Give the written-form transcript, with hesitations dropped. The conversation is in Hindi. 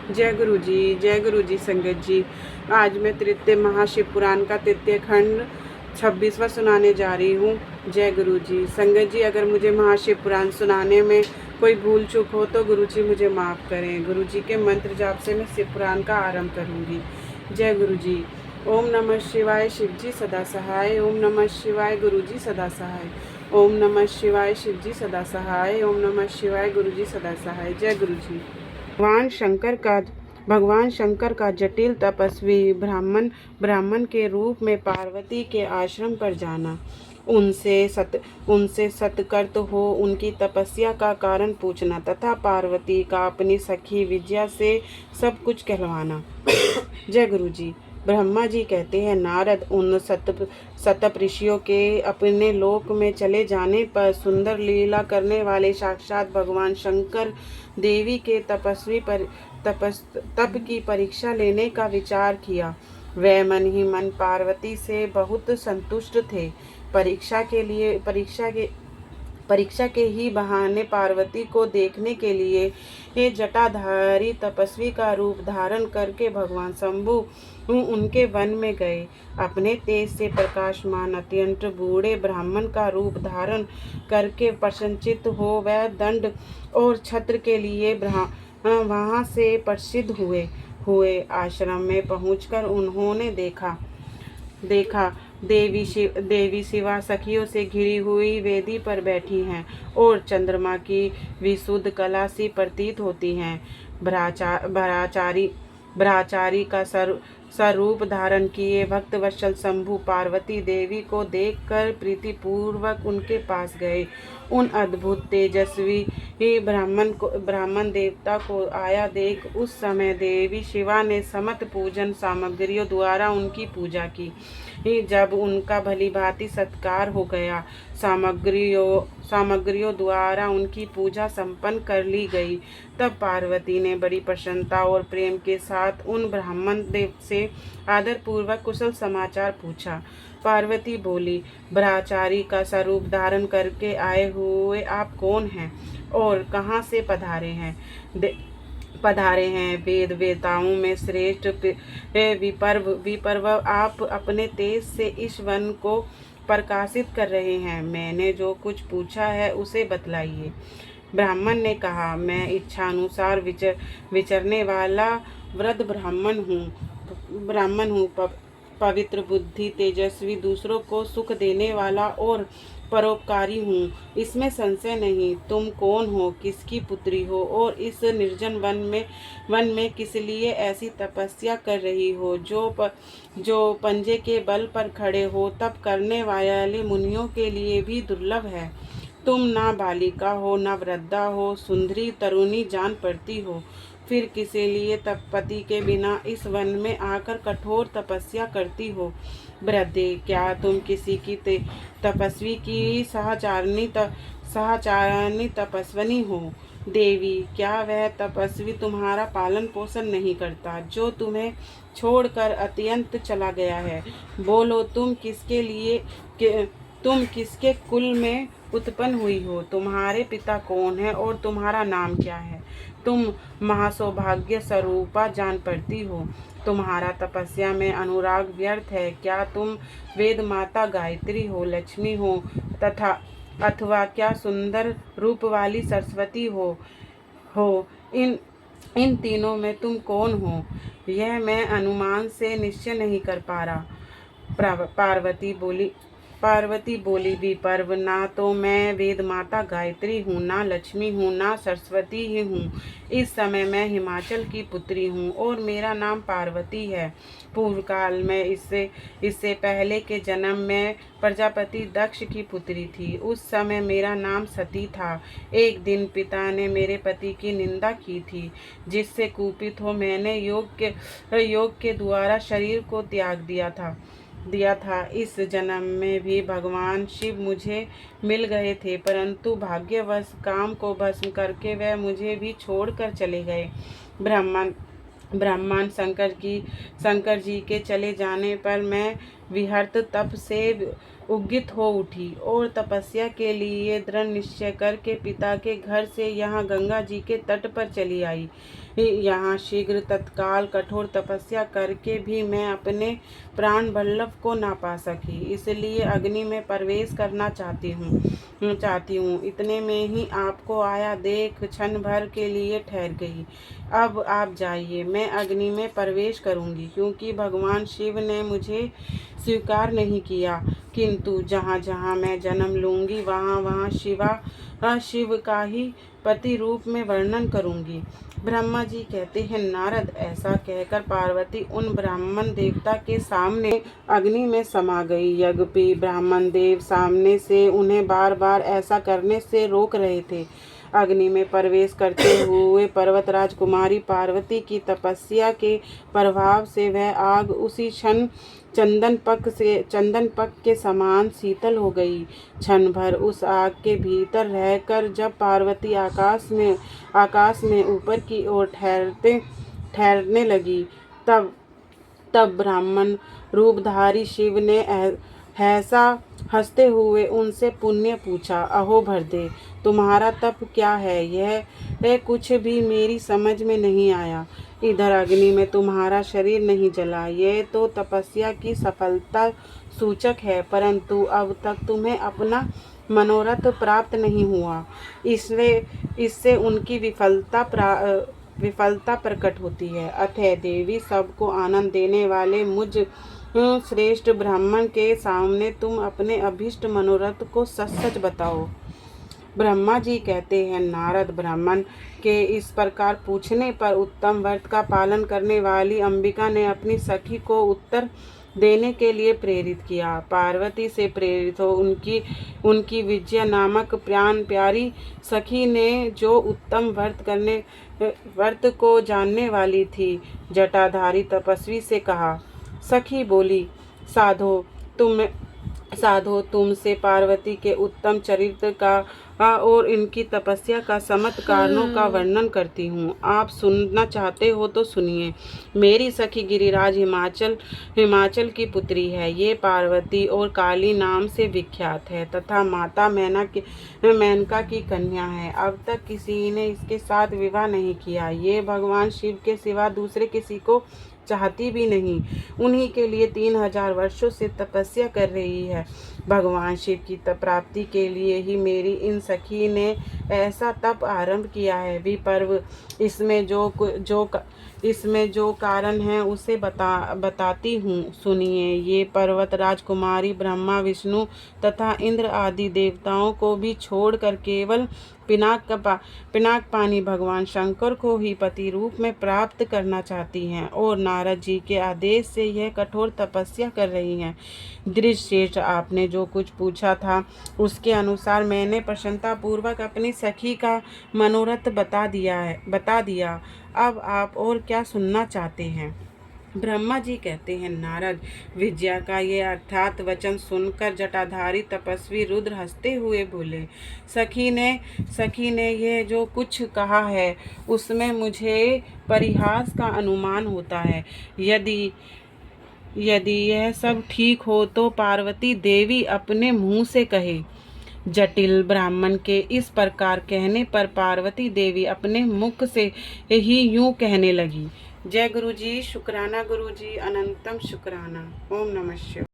जय गुरु जी, जय गुरु जी। संगत जी, आज मैं तृतीय महाशिव पुराण का तृतीय खंड 26वां सुनाने जा रही हूँ। जय गुरु जी। संगत जी, अगर मुझे महाशिव पुराण सुनाने में कोई भूल चूक हो तो गुरु जी मुझे माफ़ करें। गुरु जी के मंत्र जाप से मैं शिव पुराण का आरंभ करूँगी। जय गुरु जी। ओम नमः शिवाय, शिव जी सदा सहाय। ओम नमः शिवाय, गुरु जी सदा सहाय। ओम नमः शिवाय, शिव जी सदा सहाय। ओम नमः शिवाय, गुरु जी सदा सहाय। जय गुरु जी। भगवान शंकर का जटिल तपस्वी ब्राह्मण के रूप में पार्वती के आश्रम पर जाना, उनसे सत्कर्त हो उनकी तपस्या का कारण पूछना तथा पार्वती का अपनी सखी विजया से सब कुछ कहलवाना। जय गुरु जी। ब्रह्मा जी कहते हैं, नारद, उन सप्तऋषियों के अपने लोक में चले जाने पर सुंदर लीला करने वाले साक्षात भगवान शंकर देवी के तप की परीक्षा लेने का विचार किया। वे मन ही मन पार्वती से बहुत संतुष्ट थे। परीक्षा के ही बहाने पार्वती को देखने के लिए ये जटाधारी तपस्वी का रूप धारण करके भगवान शंभु उनके वन में गए। अपने तेज से प्रकाशमान अत्यंत बूढ़े ब्राह्मण का रूप धारण करके प्रसन्नचित्त हो वह दंड और छत्र के लिए वहां से प्रसिद्ध हुए। आश्रम में पहुंचकर उन्होंने देखा देवी शिवा सखियों से घिरी हुई वेदी पर बैठी हैं और चंद्रमा की विशुद्ध कला सी प्रतीत होती हैं। ब्रह्मचारी का स्वरूप धारण किए भक्तवत्सल शंभु पार्वती देवी को देखकर प्रीतिपूर्वक उनके पास गए। उन अद्भुत तेजस्वी ब्राह्मण देवता को आया देख उस समय देवी शिवा ने समस्त पूजन सामग्रियों द्वारा उनकी पूजा की। जब उनका भली भांति सत्कार हो गया, सामग्रियों द्वारा उनकी पूजा संपन्न कर ली गई, तब पार्वती ने बड़ी प्रसन्नता और प्रेम के साथ उन ब्राह्मण देव से आदर पूर्वक कुशल समाचार पूछा। पार्वती बोली, ब्रह्मचारी का स्वरूप धारण करके आए हुए आप कौन हैं और कहाँ से पधारे हैं? वेद वेताओं में श्रेष्ठ विपर्व आप अपने तेज से इस वन को प्रकाशित कर रहे हैं। मैंने जो कुछ पूछा है उसे बतलाइए। ब्राह्मण ने कहा, मैं इच्छा अनुसार विचरने वाला वृद्ध ब्राह्मण हूँ, पवित्र बुद्धि, तेजस्वी, दूसरों को सुख देने वाला और परोपकारी हूँ, इसमें संशय नहीं। तुम कौन हो, किसकी पुत्री हो और इस निर्जन वन में किस लिए ऐसी तपस्या कर रही हो जो पंजे के बल पर खड़े हो तप करने वाले मुनियों के लिए भी दुर्लभ है। तुम ना बालिका हो, ना वृद्धा हो, सुंदरी तरुणी जान पड़ती हो, फिर किसी लिए पति के बिना इस वन में आकर कठोर तपस्या करती हो। वृद्धे, क्या तुम किसी की तपस्वी की सहचारिणी तपस्विनी हो? देवी, क्या वह तपस्वी तुम्हारा पालन पोषण नहीं करता जो तुम्हें छोड़कर अत्यंत चला गया है? बोलो, तुम किसके कुल में उत्पन्न हुई हो? तुम्हारे पिता कौन है और तुम्हारा नाम क्या है? तुम महासौभाग्य स्वरूपा जान पड़ती हो। तुम्हारा तपस्या में अनुराग व्यर्थ है। क्या तुम वेद माता गायत्री हो, लक्ष्मी हो अथवा क्या सुंदर रूप वाली सरस्वती हो? इन तीनों में तुम कौन हो, यह मैं अनुमान से निश्चय नहीं कर पा रहा। पार्वती बोली, विपर्व, ना तो मैं वेद माता गायत्री हूँ, ना लक्ष्मी हूँ, ना सरस्वती ही हूँ। इस समय मैं हिमाचल की पुत्री हूँ और मेरा नाम पार्वती है। पूर्व काल में इससे पहले के जन्म में प्रजापति दक्ष की पुत्री थी। उस समय मेरा नाम सती था। एक दिन पिता ने मेरे पति की निंदा की थी, जिससे कुपित हो मैंने योग के द्वारा शरीर को त्याग दिया था। इस जन्म में भी भगवान शिव मुझे मिल गए थे, परंतु भाग्यवश काम को भस्म करके वह मुझे भी छोड़कर चले गए। ब्राह्मण शंकर जी के चले जाने पर मैं विहर्त तप से उद्गित हो उठी और तपस्या के लिए दृढ़ निश्चय करके पिता के घर से यहाँ गंगा जी के तट पर चली आई। यहाँ शीघ्र तत्काल कठोर तपस्या करके भी मैं अपने प्राण वल्लभ को ना पा सकी, इसलिए अग्नि में प्रवेश करना चाहती हूँ। इतने में ही आपको आया देख क्षण भर के लिए ठहर गई। अब आप जाइए, मैं अग्नि में प्रवेश करूँगी, क्योंकि भगवान शिव ने मुझे स्वीकार नहीं किया, किंतु जहाँ जहाँ मैं जन्म लूँगी वहाँ वहाँ शिव का ही पति रूप में वर्णन करूँगी। ब्रह्मा जी कहते हैं, नारद, ऐसा कहकर पार्वती उन ब्राह्मण देवता के सामने अग्नि में समा गई। यज्ञपी ब्राह्मण देव सामने से उन्हें बार बार ऐसा करने से रोक रहे थे। अग्नि में प्रवेश करते हुए पर्वतराज कुमारी पार्वती की तपस्या के प्रभाव से वह आग उसी क्षण चंदन पक के समान शीतल हो गई। क्षण भर उस आग के भीतर रहकर जब पार्वती आकाश में ऊपर की ओर ठहरने लगी, तब ब्राह्मण रूपधारी शिव ने ऐसा हंसते हुए उनसे पुण्य पूछा, अहो भरदे, तुम्हारा तप क्या है? यह कुछ भी मेरी समझ में नहीं आया। इधर अग्नि में तुम्हारा शरीर नहीं जला, यह तो तपस्या की सफलता सूचक है, परंतु अब तक तुम्हें अपना मनोरथ प्राप्त नहीं हुआ, इससे उनकी विफलता प्रकट होती है। अतः देवी, सबको आनंद देने वाले मुझ श्रेष्ठ ब्राह्मण के सामने तुम अपने अभीष्ट मनोरथ को सच सच बताओ। ब्रह्मा जी कहते हैं, नारद, ब्राह्मण के इस प्रकार पूछने पर उत्तम व्रत का पालन करने वाली अंबिका ने अपनी सखी को उत्तर देने के लिए प्रेरित किया। पार्वती से प्रेरित हो उनकी विजया नामक प्राण प्यारी सखी ने, जो उत्तम व्रत को जानने वाली थी, जटाधारी तपस्वी से कहा। सखी बोली, साधो तुमसे पार्वती के उत्तम चरित्र का और इनकी तपस्या का समस्त कारणों का वर्णन करती हूँ। आप सुनना चाहते हो तो सुनिए। मेरी सखी गिरिराज हिमाचल की पुत्री है। ये पार्वती और काली नाम से विख्यात है तथा माता मेनका की कन्या है। अब तक किसी ने इसके साथ विवाह नहीं किया। ये भगवान शिव के सिवा दूसरे किसी को चाहती भी नहीं। उन्हीं के लिए 3000 वर्षों से तपस्या कर रही है। भगवान शिव की प्राप्ति के लिए ही मेरी इन सखी ने ऐसा तप आरंभ किया है। विपर्व इसमें जो कारण है उसे बताती हूँ, सुनिए। ये पर्वत राजकुमारी ब्रह्मा, विष्णु तथा इंद्र आदि देवताओं को भी छोड़कर केवल पिनाक पानी भगवान शंकर को ही पति रूप में प्राप्त करना चाहती हैं और नारद जी के आदेश से यह कठोर तपस्या कर रही हैं। दृष्टश्रेष्ठ, आपने जो कुछ पूछा था उसके अनुसार मैंने प्रसन्नतापूर्वक अपनी सखी का मनोरथ बता दिया। अब आप और क्या सुनना चाहते हैं? ब्रह्मा जी कहते हैं, नारद, विजया का ये अर्थात वचन सुनकर जटाधारी तपस्वी रुद्र हंसते हुए बोले, सखी ने यह जो कुछ कहा है उसमें मुझे परिहास का अनुमान होता है। यदि यह सब ठीक हो तो पार्वती देवी अपने मुंह से कहे। जटिल ब्राह्मण के इस प्रकार कहने पर पार्वती देवी अपने मुख से ही यूं कहने लगी। जय गुरु जी, शुक्राना गुरु जी, अनंतम शुक्राना। ओम नमः शिवाय।